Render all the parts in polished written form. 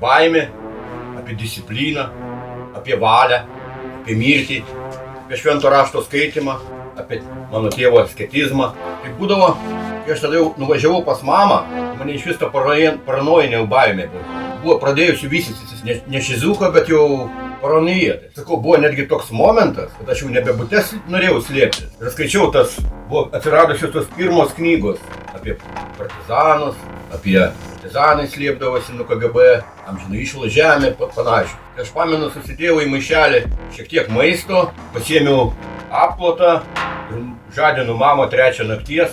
baimę, apie discipliną, apie valią, apie mirtį, apie švento rašto skaitymą, apie mano tėvo asketizmą. Tai būdavo, kai aš tada jau nuvažiavau pas mamą, mane iš vis ta paranojinė baimė buvo pradėjusi vystytis, ne šizuka, bet jau paranija. Sakau, buvo netgi toks momentas, kad aš jau nebebutės norėjau slėptis. Ir skaičiau buvo atsiradusios tos pirmos knygos apie partizanus, apie partizanai slėpdavosi nuo KGB, amžinai išla žemė, panašiai. Aš pamenu, susidėjau į maišelį šiek tiek maisto, pasiėmiau apklotą ir žadinu mamą 3 nakties,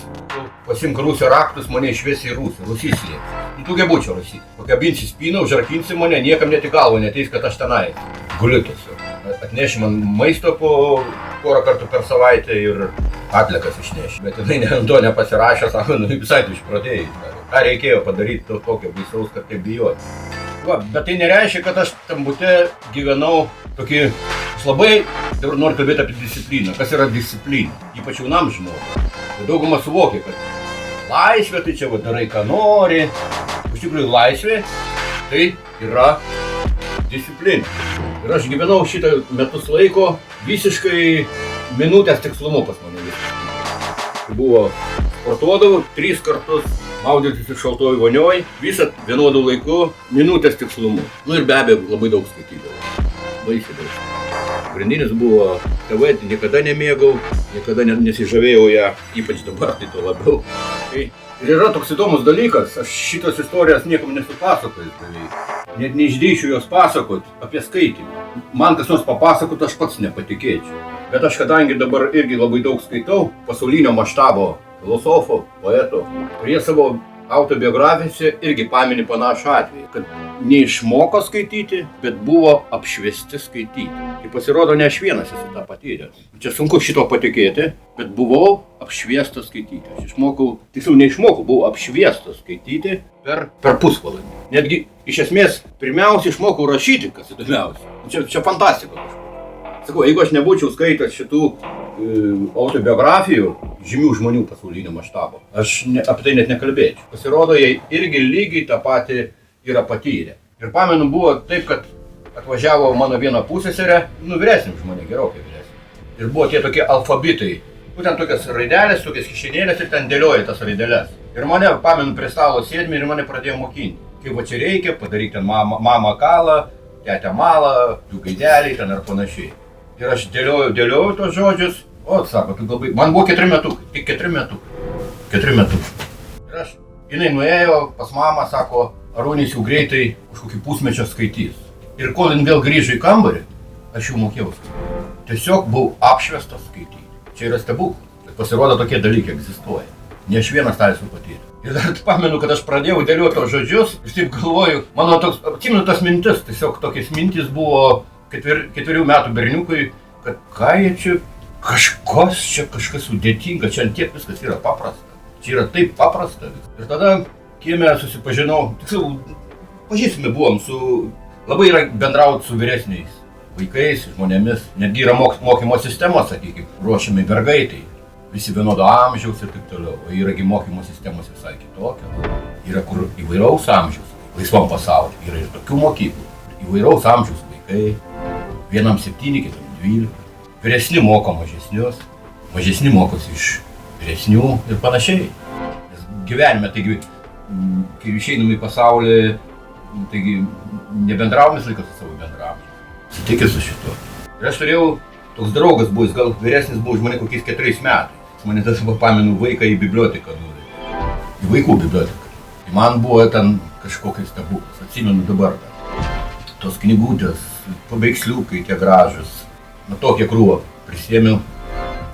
pasimk Rusio raktus, mane išvesi į Rusį slėpti. Tokia būčiau Rusį. Pakabinsi spyną, užrakinsi mane, niekam net į galvą neteis, kad aš tenai guliu tiesiog. Atneši man maisto po porą kartų per savaitę ir atlikas išneši. Bet jinai ant to nepasirašė, sako, visai tu išpradėjai. Ką reikėjo padaryti tokio baisaus, kad taip bijoti. Bet tai nereiškia, kad aš tam bute gyvenau tokį... Aš labai dabar noriu kalbėti apie discipliną. Kas yra disciplina? Ypač jaunam žmogui. Dauguma suvokia, kad laisvė tai čia darai, ką nori. Iš tikrųjų, laisvė tai yra disciplina. Ir aš gyvenau šitą metus laiko visiškai minutės tikslumu pas mane. Tai buvo, sportuodavau 3 kartus, maudytis ir šaltoj vonioj, visą vienodų laiku, minutės tikslumu. Ir be abejo, labai daug skaitydavau. Baisiai daug. Pagrindinis buvo TV, niekada nemėgau, niekada nesižavėjau ją, ypač dabar, tai to labiau. Tai ir yra toks įdomus dalykas, aš šitos istorijos niekam nesupasakojus beveik. Net neišdrįšiu jos pasakoti apie skaitymą. Man kas nors papasakot, aš pats nepatikėčiau. Bet aš kadangi dabar irgi labai daug skaitau, pasaulinio maštabo filosofų, poetų, kurie savo autobiografijose irgi pamini panašų atvejį, kad neišmoko skaityti, bet buvo apšviesti skaityti. Tai pasirodo, ne aš vienas esu tą patyręs. Čia sunku šito patikėti, bet buvau apšviestas skaityti. Aš išmokau, tiksliau neišmokau, buvau apšviestas skaityti per pusvalandį. Netgi iš esmės pirmiausia išmokau rašyti, kas įdomiausia. Čia fantastika kažko. Sakau, jeigu aš nebūčiau skaitęs šitų autobiografijų žymių žmonių pasaulinio maštabo, aš apie tai net nekalbėčiau. Pasirodo, jie irgi lygiai tą patį yra patyrę. Ir pamenu, buvo taip, kad atvažiavo mano viena pusseserė, vyresnė žmonė, gerokai vyresnė. Ir buvo tie tokie alfabitai, būtent tokias raidelės, tokias kišenėlės ir ten dėlioja tas raideles. Ir mane, pamenu, prie stalo sėdmi ir mane pradėjo mokinti. Kaip va čia reikia, padaryti ten mama kalą, tetę malą, du gaideliai ten ar panašiai. Ir aš dėliojau tos žodžius, sako, tu labai... Man buvo 4 metukai, tik 4 metukai. Ir jinai nuėjo pas mamą, sako, Arūnės jau greitai už kokį pusmečio skaitys. Ir kol jin vėl grįžo į kambarį, aš jau mokėjau skaityti. Tiesiog buvau apšviestas skaityti. Čia yra stebuklas. Pasirodo, tokie dalykai egzistuoja. Ne aš vienas tą esu patyręs. Ir dar pamenu, kad aš pradėjau dėlioti tos žodžius, ir taip galvoju, mano toks, atsimenu tas mintis, tiesiog tokias mintis buvo 4 metų berniukui, kad ką jie čia, kažkas sudėtinga, čia ant tiek viskas yra paprasta. Čia yra taip paprasta. Ir tada kieme susipažinau, tiksliau, pažįstami buvom labai yra bendrauti su vyresniais vaikais, žmonėmis. Netgi yra mokymo sistema, sakykime, ruošiami mergaitai. Visi vienodo amžiaus ir taip toliau. O yragi mokymo sistemos visai kitokios. Yra kur įvairaus amžiaus, laisvam pasaulyje. Yra ir tokių mokyklų. Įvairaus amžiaus vaikai. Vienam 7, kitam 12. Vyresni moko mažesnius. Mažesni mokosi iš vyresnių ir panašiai. Nes gyvenime, taigi, kai išeinam į pasaulį, taigi nebendravom visą laiką su savo bendraamžiais. Sutikęs su šituo. Ir aš turėjau, toks draugas buvo, jis gal vyresnis buvo už mane kokiais 4 metais. Mane tas, pamenu, vaiką į biblioteką nuvedė. Į vaikų biblioteką. Tai man buvo ten kažkokiais stebuklas. Atsimenu dabar. Tos knygutės, paveiksliukai tie gražus. Tokią krūvą prisėmiau.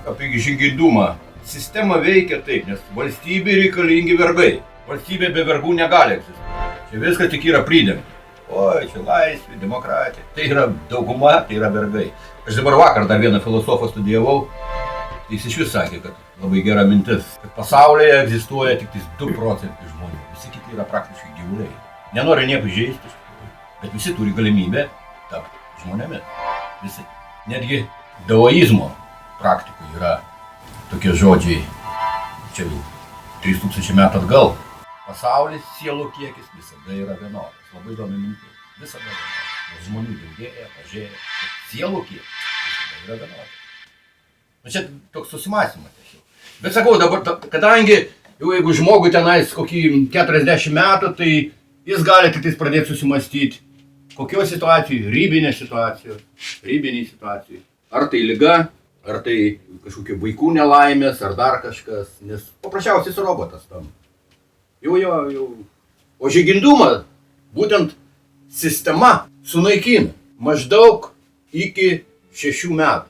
Apie žingeidumą. Sistema veikia taip, nes valstybė reikalingi vergai. Valstybė be vergų negali egzistuoti. Čia viskas tik yra pridengta. Oi, čia laisvė, demokratija. Tai yra dauguma, tai yra vergai. Aš dabar vakar dar vieną filosofą studijavau. Jis iš vis sakė, kad labai gera mintis, kad pasaulyje egzistuoja tik 2 procentai žmonių. Visi kiti yra praktiškai gyvuliai. Nenori nieko žaisti, bet visi turi galimybę tapti žmonėmis. Visi. Netgi daoizmo praktikoje yra tokie žodžiai, čia jau 3000 metų atgal. Pasaulis, sielų kiekis visada yra vienodas. Labai įdomi mintis. Visada vienodai. Nes žmonių daugėja, mažėja, sielų kiek. Visada yra vienodai. Čia toks susimąstymas tiesiog. Bet sakau, dabar, kadangi jau jeigu žmogui tenais kokį 40 metų, tai jis gali tik pradėti susimastyti, kokioje situacijoje, ribinėje situacijoje. Ar tai liga, ar tai kažkokie vaikų nelaimės, ar dar kažkas, nes paprasčiausiai jis robotas tam. Jau. O žygindumą būtent sistema sunaikina maždaug iki 6 metų.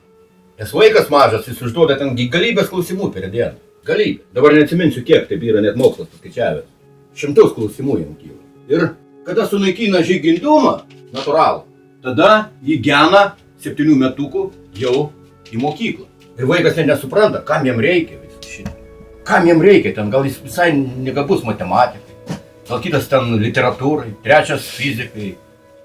Nes vaikas mažas, jis užduoda ten galybės klausimų per dieną. Galybė. Dabar neatsiminsiu kiek, taip yra net mokslas paskaičiavęs. 100 klausimų jam kyla. Ir kada sunaikina žygindumą, natūralų, tada jį gena 7 metukų jau į mokyklą. Ir vaikas ten nesupranta, kam jam reikia visą šitą. Kam jam reikia ten, gal jis visai negabus matematikai, gal kitas ten literatūrai, trečias fizikai.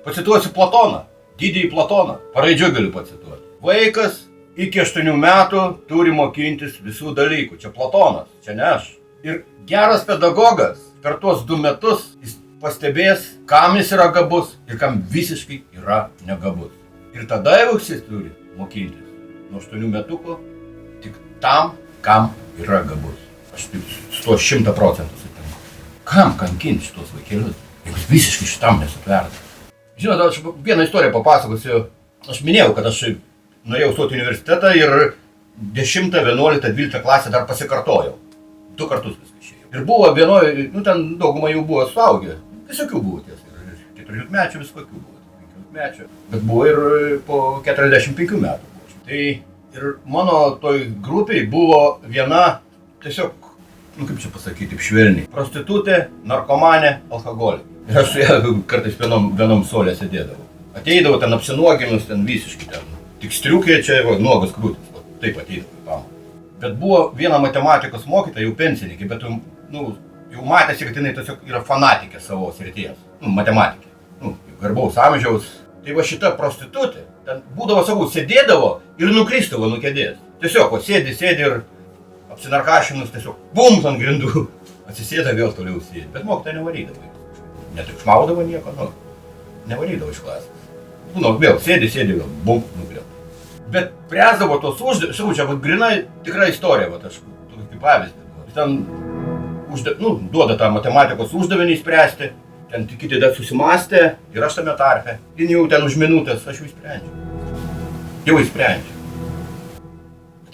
Pacituosiu Platoną, didįjį Platoną, paraidžiu galiu pacituoti. Vaikas iki 8 metų turi mokintis visų dalykų. Čia Platonas, čia ne aš. Ir geras pedagogas per tuos 2 metus jis pastebės, kam jis yra gabus ir kam visiškai yra negabus. Ir tada jau jis turi mokintis nuo 8 metukų tik tam, kam yra gabus. Aš taip su to 100% sutinku. Kam kankinti šitos vaikelius, jeigu jis visiškai šitam nesutverta? Žinote, aš vieną istoriją papasakosiu. Aš minėjau, kad aš norėjau stoti į universitetą ir 10, 11, 12 klasę dar pasikartojau. 2 kartus viską išėjau. Ir buvo vienoje, ten dauguma jų buvo suaugę. Visokių buvo tiesa. Ir 14 visokių buvo. 15 mečių. Bet buvo ir po 45 metų. Tai ir mano toj grupiai buvo viena tiesiog, kaip čia pasakyti, taip švelniai. Prostitutė, narkomanė, alkoholikė. Ir aš su ją kartais vienom suole sėdėdavau. Ateidavau ten apsinuoginus, ten visiškai ten. Tik striukė čia, nuogas krūtis. Taip ateidavau į pamoką. Bet buvo viena matematikos mokytoja, jau pensininkė, bet jau matėsi, kad jinai tiesiog yra fanatikė savo srities. Matematikė. Garbaus amžiaus. Tai va šita prostitutė, ten būdavo, sakau, sėdėdavo ir nukristavo nuo kėdės. Tiesiog, sėdi ir apsinarkašinus tiesiog bums ant grindų. Atsisėda vėl toliau sėdi. Bet mokytoja nevarydavo. Netriukšmaudavo nieko, nevarydavo iš klasės. Vėl sėdi, vėl bum, nukrito. Bet presdavo tos uždavinius, sakau, čia grinai tikra istorija, aš tokį pavyzdį. Ten duoda tą matematikos uždavinį spręsti, ten kiti dar susimastė ir aš tame tarpe. Ir jau ten už minutės aš jau įsprendžiu. Jau įsprendžiu. Bet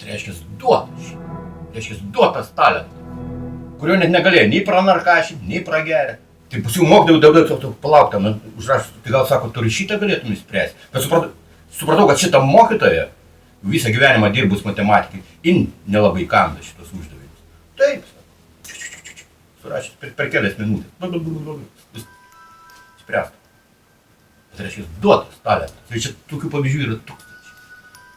reiškia duotas talentas, kurio net negalėjo nei pranarkašinti, nei pragerti. Tai paskui mokydavau, palauk, ten užrašus, tai gal sako, turi šitą galėtum įspręsti. Bet supratau, kad šitą mokytoją, visą gyvenimą dirbus matematikai, jin nelabai kanda šitos uždavinius. Taip, surašęs per kelias minutės. Spręsta. Tai reiškia, duotas talentas. Tai čia tokių pavyzdžių yra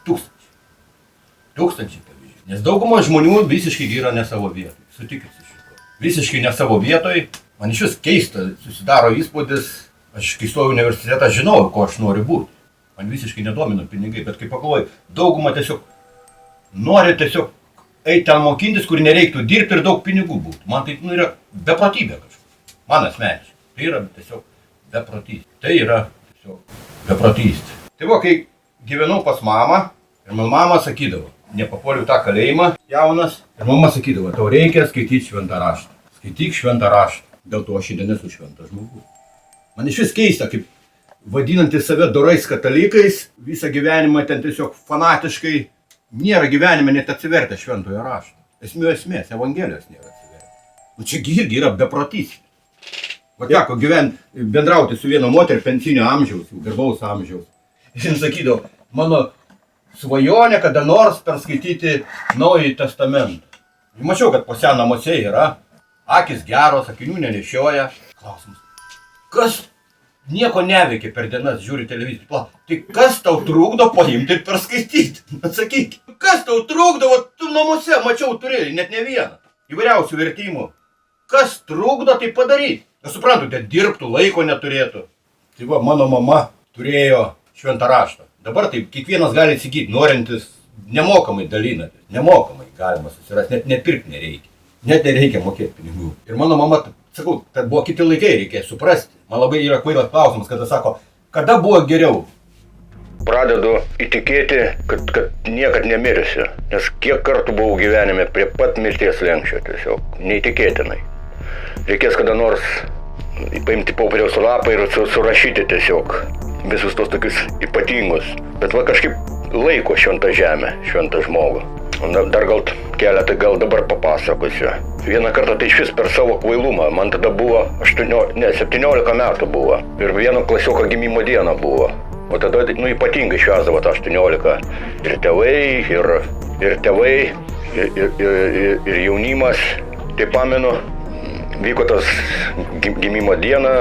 tūkstančiai pavyzdžių. Nes dauguma žmonių visiškai yra ne savo vietoj. Sutikit su šito. Visiškai ne savo vietoj. Man iš vis keista, susidaro įspūdis, aš kai stojau į universitetą žinau, ko aš noriu būti. Man visiškai nedomino pinigai, bet kai pagalvoju, dauguma tiesiog nori tiesiog eiti ten mokintis, kur nereiktų dirbti ir daug pinigų būtų. Man tai yra beprotybė kažkaip. Man asmeniškai. Tai yra tiesiog beprotystė. Tai va, kai gyvenau pas mamą, ir man mama sakydavo, nepapuoliu tą kalėjimą jaunas, ir mama sakydavo, tau reikia skaityti šventą raštą. Skaityk šventą raštą. Dėl to aš šiandien esu šventas žmogus. Man iš vis keista, kaip vadinantis save dorais katalikais, visą gyvenimą ten tiesiog fanatiškai nėra gyvenime net atsivertę šventojo rašto. Esmės, Evangelijos nėra atsivertę. Čia irgi yra beprotystė. Va teko bendrauti su viena moterį pensinio amžiaus, garbaus amžiaus. Ir jis sakydavo, mano svajonė kada nors perskaityti Naująjį testamentą. Ir mačiau, kad po namuose yra. Akis geros, akinių nenešioja. Klausimas. Kas nieko neveikia per dienas, žiūri televiziją? Tai kas tau trukdo paimti ir perskaityti? Atsakyk. Kas tau trukdo? Tu namuose, mačiau, turėjai, net ne vieną. Įvairiausių vertimų. Kas trukdo tai padaryti? Aš suprantu, kad dirbtų, laiko neturėtų. Tai va, mano mama turėjo šventą raštą. Dabar taip kiekvienas gali įsigyti, norintis nemokamai dalinatės. Nemokamai galima susirasti, net pirkti nereikia. Net nereikia mokėti pinigų. Ir mano mama, sakau, kad buvo kiti laikai, reikėjo suprasti. Man labai yra kvailas klausimas, kada sako, kada buvo geriau? Pradedu įtikėti, kad niekad nemirsiu, nes kiek kartų buvau gyvenime prie pat mirties slenksčio, tiesiog neįtikėtinai. Reikės kada nors paimti popieriaus lapą ir surašyti tiesiog visus tos tokius ypatingus. Bet va kažkaip laiko šventą žemę, šventą žmogų. Dar gal keletą dabar papasakosiu. Vieną kartą tai išvis per savo kvailumą, man tada buvo 17 metų buvo ir vieno klasioko gimimo diena buvo. O tada ypatingai švęsdavo tą 18 ir tėvai, ir jaunimas. Tai pamenu, vyko tas gimimo diena,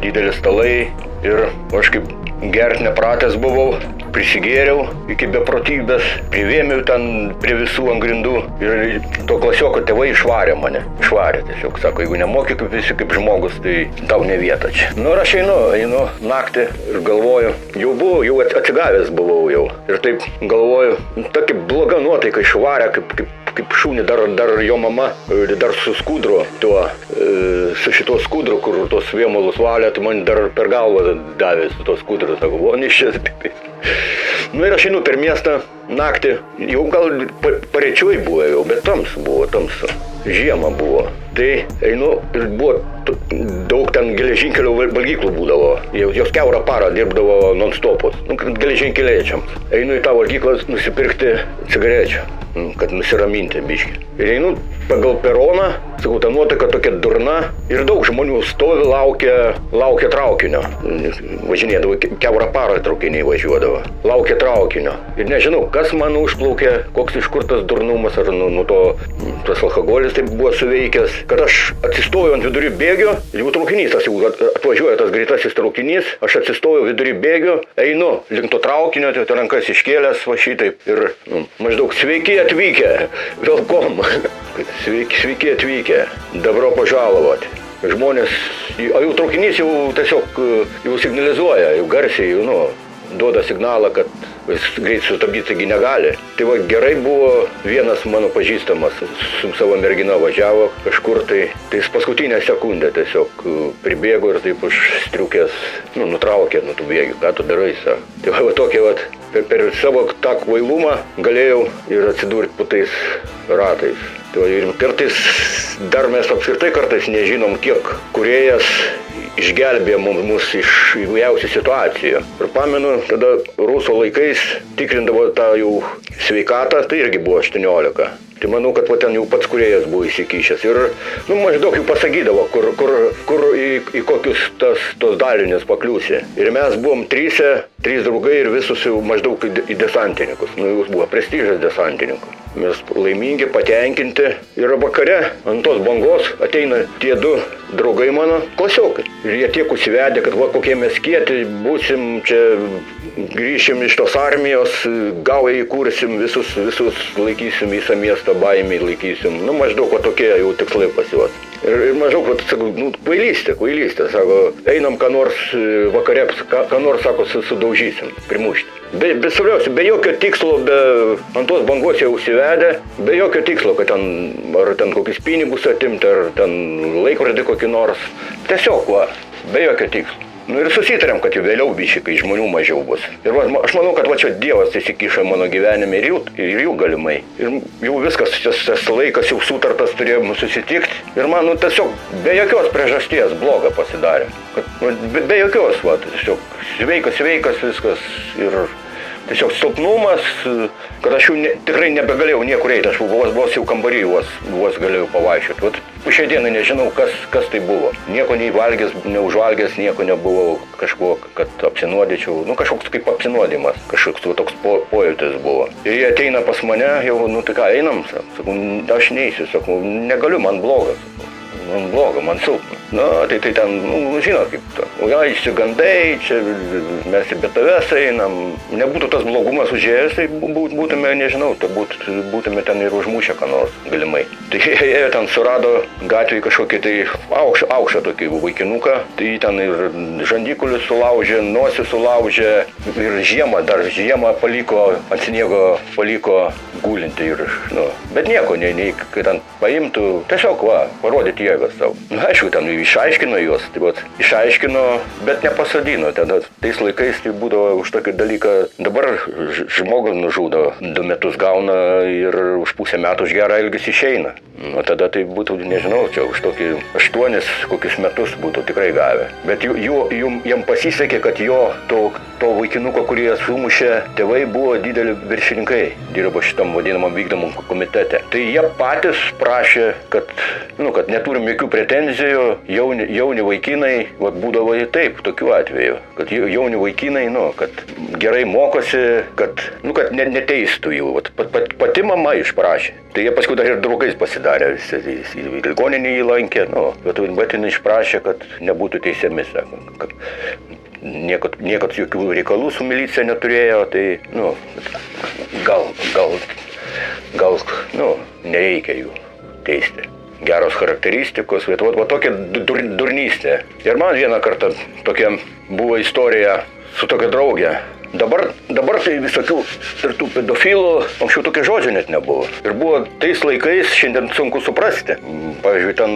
didelis stalai ir aš kaip gert nepratęs buvau, prisigėriau iki beprotybės, privėmiau ten prie visų ant grindų ir to klasioko tėvai išvarė mane. Išvarė tiesiog, sako, jeigu nemoki kaip visi kaip žmogus, tai tau ne vieta čia. Nu ir aš einu naktį ir galvoju, jau atsigavęs buvau jau. Ir taip galvoju, tokia bloga nuotaika išvarė, kaip šūnį, dar jo mama, dar su skudru, su šituo skudru, kur tos vėmalus valė, tai man dar per galvą davė su to skudru, sako, o neščias. Nu ir aš einu per miestą naktį, jau gal parečiui buvo jau, bet tamsu, žiema buvo. Tai einu ir buvo daug ten geležinkelio valgyklų būdavo, jos kiaurą parą dirbdavo non-stopus, geležinkeliečiams. Einu į tą valgyklą nusipirkti cigarečių, kad nusiraminti biškį. Ir einu pagal peroną, sakau, ta nuotaika tokia durna ir daug žmonių stovi, laukia traukinio. Važinėdavo, kiaurą parą traukiniai važiuodavo, laukia traukinio. Ir nežinau, kas man užplaukė, koks iš kur tas durnumas, ar tas alkoholis taip buvo suveikęs, kad aš atsistojau ant vidury bėgio, jau traukinys, tas jau atvažiuoja tas greitasis traukinys, aš atsistojau vidury bėgio, einu link to traukinio, tai rankas iškėlęs va šitaip ir maždaug sveiki atvykę, welcome, sveiki atvykę, dobro požalovot. Žmonės, jau traukinys jau tiesiog jau signalizuoja, jau garsiai, duoda signalą, kad greit sustabdyti negali. Tai va gerai buvo, vienas mano pažįstamas su savo mergina važiavo kažkur, tai jis paskutinę sekundę tiesiog pribėgo ir taip už striukės, nutraukė nuo tų bėgių, ką tu darai, sako. Tai va tokie per savo tą kvailumą galėjau ir atsidurti po tais ratais. Ir kartais, dar mes apskritai kartais nežinom, kiek kūrėjas išgelbėjo mus iš įvairiausių situacijų. Ir pamenu, tada rusų laikais tikrindavo tą jau sveikatą, tai irgi buvo 18. Tai manau, kad ten jau pats kūrėjas buvo įsikišęs. Ir maždaug jau pasakydavo, kur į kokius tos dalinius pakliūsi. Ir mes buvom 3 draugai ir visus jau maždaug į desantininkus. Jau buvo prestižas desantininkų. Mes laimingi, patenkinti. Ir vakare ant tos bangos ateina tie 2 draugai mano, klasiokai. Ir jie tiek užsivedė, kad va kokie mes kieti, būsim čia, grįšim iš tos armijos, gaują įkursim, visus laikysim visą miestą, baimiai laikysim. Maždaug va tokie jau tikslai pas juos. Ir maždaug, sakau, kvailystė, sako, einam ką nors vakare, ką nors, sako, sudaužysim, primušti. Bet svarbiausia, be jokio tikslo, ant tos bangos jau užsivedę, be jokio tikslo, kad ar ten kokius pinigus atimti, ar ten laikrodį kokį nors. Tiesiog, be jokio tikslo. Ir susitarėm, kad jau vėliau biškai, kai žmonių mažiau bus. Ir aš manau, kad čia Dievas įsikišo mano gyvenime ir jų galimai. Ir jau viskas, tas laikas jau sutartas, turėjom susitikti. Ir man tiesiog be jokios priežasties bloga pasidarė. Be jokios, tiesiog sveikas viskas. Ir tiesiog silpnumas, kad aš jau tikrai nebegalėjau niekur eiti, aš vos jau kambarį vos galėjau pavaikščioti. Po šiai dienai nežinau, kas tai buvo. Nieko nei valgęs, neužvalgęs, nieko nebuvo kažko, kad apsinuodyčiau. Kažkoks kaip apsinuodimas, kažkoks toks pojūtis buvo. Ir jie ateina pas mane, jau, tai ką, einam, sakau, aš neisiu, sakau, negaliu, man bloga. Man bloga, man silpna. Tai ten, žinot kaip to. Išsigandai, čia mes į be tavęs einam. Nebūtų tas blogumas užėjęs, tai būtume, nežinau, būtume ten ir užmušę ką nors galimai. Tai jie ten surado gatvėje kažkokį tai aukštą tokį vaikinuką. Tai ten ir žandikulius sulaužė, nosį sulaužė ir žiemą paliko, ant sniego paliko gulinti. Bet nieko, nei kai ten paimtų, tiesiog parodyti jėgas savo. Aišku, ten išaiškino juos, tai vat, išaiškino, bet nepasodino. Tada tais laikais tai būdavo už tokį dalyką, dabar žmogų nužudo, 2 metus gauna ir už pusę metų už gerą elgesį išeina. O tada tai būtų, nežinau, čia už tokį 8 kokius metus būtų tikrai gavę. Bet jam pasisekė, kad to vaikinuko, kurį sumušė, tėvai buvo dideli viršininkai, dirbo šitam vadinamam vykdomam komitete. Tai jie patys prašė, kad neturim jokių pretenzijų, jauni vaikinai, būdavo taip, tokiu atveju, kad jauni vaikinai, kad gerai mokosi, kad neteistų jų. Pati mama išprašė. Tai jie paskui dar ir draugais pasidarė, į ligoninį jį lankė, bet jinai išprašė, kad nebūtų teisiami, sako, kad niekad jokių reikalų su milicija neturėjo, tai, gal nereikia jų teisti. Geros charakteristikos, bet tokia durnystė. Ir man vieną kartą tokia buvo istorija su tokia draugė. Dabar tai visokių ir tų pedofilų, anksčiau tokie žodžiai net nebuvo. Ir buvo tais laikais, šiandien sunku suprasti. Pavyzdžiui, ten,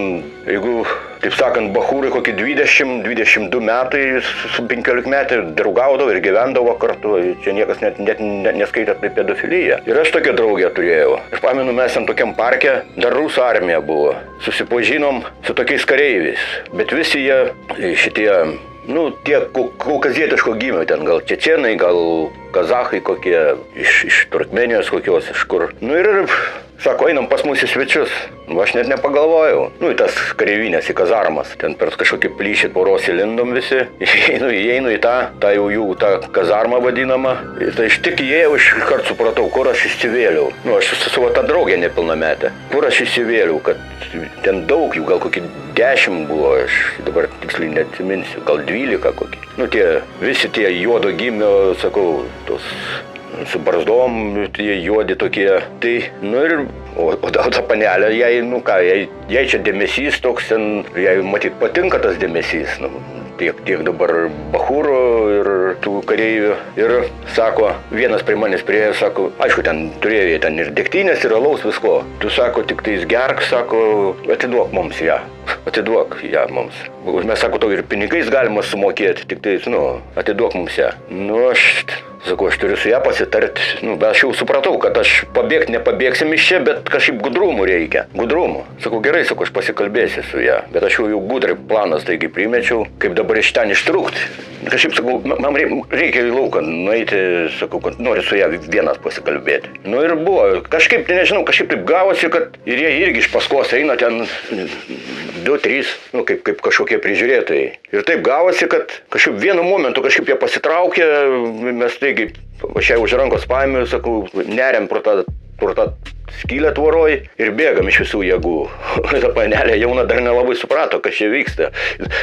jeigu, taip sakant, bachūrai kokį 20-22 metai su 15 metai draugaudavo ir gyvendavo kartu, čia niekas net neskaitė apie pedofiliją. Ir aš tokią draugę turėjau. Aš pamenu, mes ant tokiam parke, dar rusų armija buvo. Susipažinom su tokiais kareiviais, bet visi jie šitie... tie kaukazietiško gimio, ten gal čečėnai, gal kazachai kokie, iš Turkmenijos kokios, iš kur. Ir sako, einam pas mus į svečius. Aš net nepagalvojau. Į tas kareivinės, į kazarmas. Ten per kažkokį plyšį poros įlindom visi. Įeinu į tą jau jų tą kazarmą vadinamą. Tai aš tik įėjau, iškart supratau, kur aš įsivėliau. Aš su tą draugę nepilnametę. Kur aš įsivėliau, kad ten daug jų, gal kokį 10 buvo, aš dabar tiksliai neatsiminsiu, gal 12 kokį. Visi tie juodo gimio, sakau, tos su barzdom, tie juodi tokie. Tai, o ta panelė, jai čia dėmesys toks, jai matyt patinka tas dėmesys. Tiek dabar bachūrų ir tų kareivių. Ir sako, vienas prie manęs priėjo, sako, aišku, ten turėjo ten ir degtinės, ir alaus visko. Tu, sako, tik tais gerk, sako, atiduok mums ją. Atiduok ją mums. Mes, sako, to ir pinigais galima sumokėti, tik tais, atiduok mums ją. Sakau, aš turiu su ją pasitarti. Bet aš jau supratau, kad aš nepabėgsim iš čia, bet kažkaip gudrumų reikia. Gudrumų. Sakau, gerai, sakau, aš pasikalbėsiu su ją. Bet aš jau gudrai planas taigi primečiau, kaip dabar iš ten ištrūkti. Kažkaip, sakau, man reikia į lauką nueiti, sakau, kad noriu su ją vienas pasikalbėti. Ir buvo. Kažkaip, nežinau, kažkaip taip gavosi, kad ir jie irgi iš paskos eina ten 2-3, kaip kažkokie prižiūrėtojai. Ir taip gavosi, kad kažkaip vienu momentu kažkaip jie pasitraukė, mes taigi, aš ją už rankos paėmiau, sakau, neriam pro tą skylę tvoroj ir bėgam iš visų jėgų. Ta panelė jauna dar nelabai suprato, kas čia vyksta.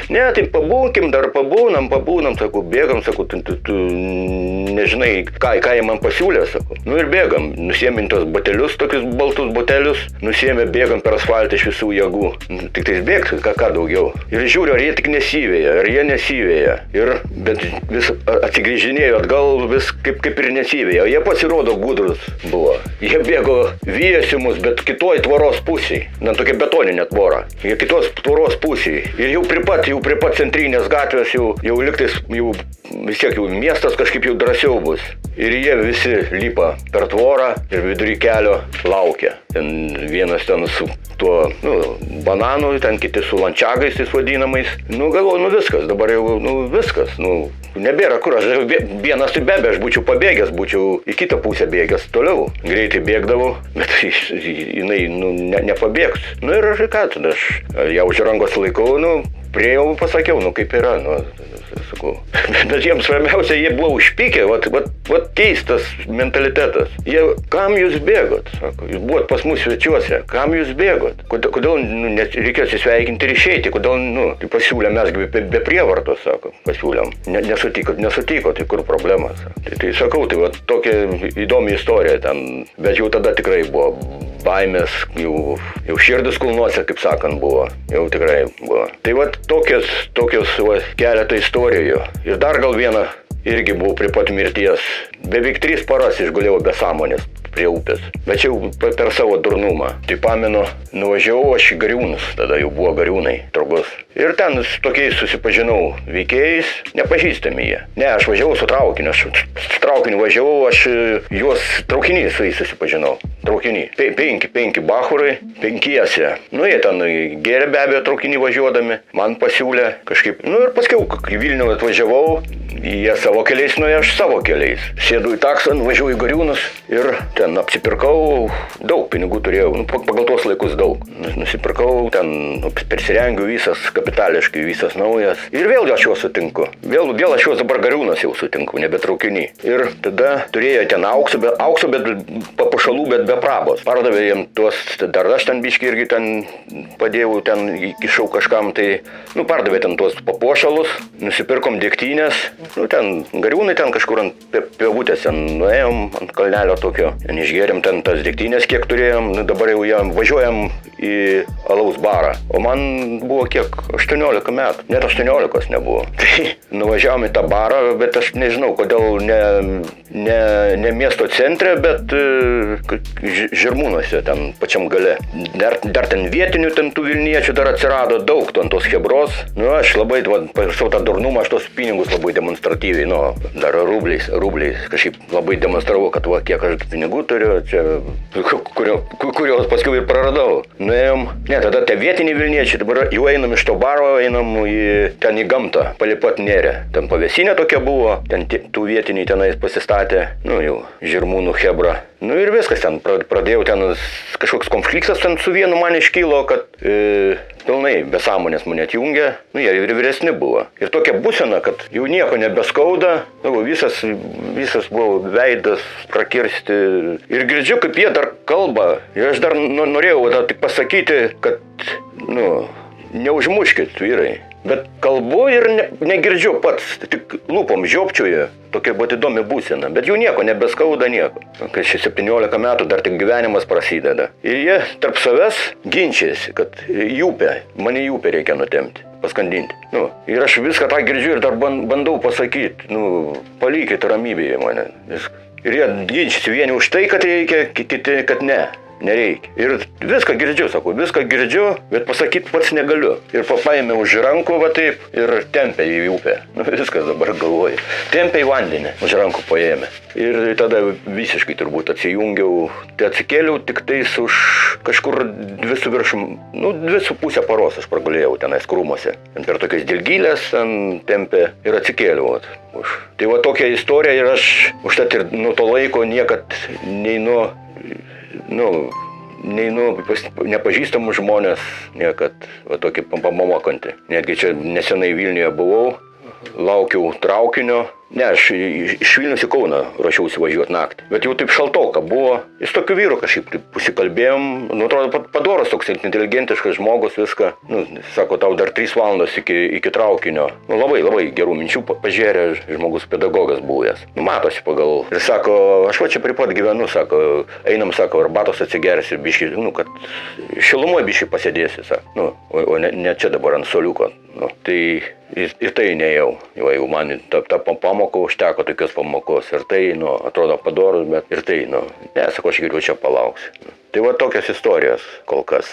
Ne, tai pabūkim, dar pabūnam, sakau, bėgam, sakau, tu nežinai, ką jie man pasiūlė, sakau. Ir bėgam, nusiėmėm tos batelius, tokius baltus batelius, bėgam per asfaltą iš visų jėgų. Tik tais bėgti, ką daugiau. Ir žiūriu, ar jie tik nesivėja, ar jie nesivėja. Bet vis atsigrįžinėjo atgal, vis kaip ir nesivėja. O jie pasirodo gudrus buvo. Jie bėgo vyjasi mus, bet kitoj tvoros pusėj. Tokia betoninė tvora. Jie kitos tvoros pusėj. Ir jau prie pat centrinės gatvės, jau liktais, vis tiek jau miestas kažkaip jau drąsiau bus. Ir jie visi lipa per tvorą ir vidury kelio laukia. Ten vienas ten su tuo, bananu, ten kiti su lančiagais, tais vadinamais. Galvoju, viskas, dabar jau, viskas, nebėra kur, aš vienas tai aš būčiau pabėgęs, būčiau į kitą pusę bėgęs toliau. Greitai bėgdavau, bet jinai, nepabėgs. Ir ką, tada aš ją už rankos laikau, priėjau, pasakiau, kaip yra, sakau. Bet jiems svarbiausia, jie buvo užpykę, vat keistas mentalitetas. Jie, kam jūs bėgot, sako, jūs buvot pas mus svečiuose, kam jūs bėgot? Kodėl reikėjo atsisveikinti ir išeiti, kodėl, tai pasiūlėm mes be prievartos, sako, pasiūlėm. Nesutiko, tai kur problema? Tai sakau, tai tokia įdomi istorija ten, bet jau tada tikrai buvo baimės, jau širdis kulnuose, kaip sakant, buvo, jau tikrai buvo. Tai tokios keletą istorijų. Ir dar gal vieną irgi buvau prie pat mirties. Beveik 3 paras išgulėjau be sąmonės. prie upės. Bet čia jau per savo durnumą. Tai pamenu, nuvažiavau aš į Gariūnus, tada jau buvo Gariūnai, Turgus. Ir ten su tokiais susipažinau veikėjais, nepažįstami jie. Ne, aš važiavau su traukiniu, su traukiniu važiavau, aš juos traukiniai su jais susipažinau. Traukiniai. Penki bachurai, penkiese. Nu, jie ten gėrė be abejo traukinį važiuodami, man pasiūlė kažkaip. Nu ir paskiau, kai Vilnių atvažiavau, jie savo keliais, nu aš savo keliais. Sėdu į taksą, važiavau į Gariūnus ir ten apsipirkau, daug pinigų turėjau, nu, pagal tuos laikus daug. Nusipirkau ten, persirengiu visas, kapitališkai visas naujas. Ir vėl aš juos sutinku. Vėl aš juos dabar Gariūnas jau sutinku, nebe traukinį. Ir tada turėjo ten aukso, bet papušalų, bet be prabos. Pardavė jiem tuos, dar aš ten biškį irgi ten padėjau, ten įkišau kažkam, tai, nu, pardavė ten tuos papuošalus, nusipirkom degtinės. Nu, ten Gariūnai ten kažkur ant pievutės, ten nuėjom ant kalnelio tokio, ten išgėrėm ten tas degtinės, kiek turėjom, nu, dabar jau jam važiuojam į alaus barą. O man buvo kiek? 18 metų, net 18 nebuvo. Tai nuvažiavom į tą barą, bet aš nežinau, kodėl ne miesto centre, bet Žirmūnuose, ten pačiam gale. Dar ten vietinių, ten tų Vilniečių dar atsirado daug, ant tos chebros. Nu, aš labai, savo tą durnumą, aš tos pinigus labai demonstratyviai, nu, dar rubliais, kažkaip labai demonstravau, kad va, kiek aš pinigų turiu, čia, kurios paskui ir praradau. Nuėjom, ne, tada tie vietiniai Vilniečiai, dabar jau einam iš to baro, einam ten į gamtą, palipat nerę. Ten pavėsinė tokia buvo, ten tų vietiniai tenais pasistatė, nu, jau Žirmūnų chebra. Nu ir viskas ten, pradėjau ten, kažkoks konfliktas ten su vienu man iškylo, kad pilnai be sąmonės mane atjungė, nu jie ir vyresni buvo. Ir tokia būsena, kad jau nieko nebeskauda, nu, visas buvo veidas prakirsti. Ir girdžiu, kaip jie dar kalba. Ir aš dar norėjau tik pasakyti, kad, nu, neužmuškit, vyrai. Bet kalbu ir negirdžiu pats, tik lūpom žiopčiuoju, tokia buvo įdomi būsena, bet jų nieko, nebeskauda nieko. Kai 17 metų dar tik gyvenimas prasideda. Ir jie tarp savęs ginčiasi, kad mane į upę reikia nutemti, paskandinti. Nu, ir aš viską tą girdžiu ir dar bandau pasakyti, nu, palikit ramybėje mane. Ir jie ginčiasi vieni už tai, kad reikia, kiti, kad ne. Nereikia. Ir viską girdžiu, bet pasakyti pats negaliu. Ir paėmė už rankų, va taip, ir tempė į upę. Nu, viskas dabar galvoju. Tempė į vandenį, už rankų paėmė. Ir tada visiškai turbūt atsijungiau. Tai atsikėliau tik tais už kažkur 2,5 paros aš pragulėjau tenais krūmuose. Ten per tokias dilgylės tempė ir atsikėliau. Tai va tokia istorija ir aš užtat ir nuo to laiko niekad neinu nepažįstamų žmonės, niekad va tokį pamokanti. Netgi čia nesenai Vilniuje buvau, laukiau traukinio. Ne, aš iš Vilnius į Kauną ruošiausi važiuoti naktį. Bet jau taip šaltoka buvo. Jis tokiu vyru kažkaip pasikalbėjom. Nu, atrodo, padoras toks inteligentiškas žmogus, viską. Nu, sako, tau dar 3 valandos iki traukinio. Nu, labai gerų minčių pažėrė, žmogus pedagogas buvęs. Nu, matosi pagal. Ir sako, aš va čia prie pat gyvenu, sako, einam, sako, arbatos atsigersi, biškį, nu, kad šilumoje biškį pasėdėsi, sako. Nu, o ne čia dabar ant soliuko. Nu, tai ir tai nejau. Jau man ta pamoka užteko tokios pamokos. Ir tai, nu, atrodo padorus, bet ir tai, nu, ne, sako, aš geriau čia palauksiu. Tai va tokios istorijos kol kas.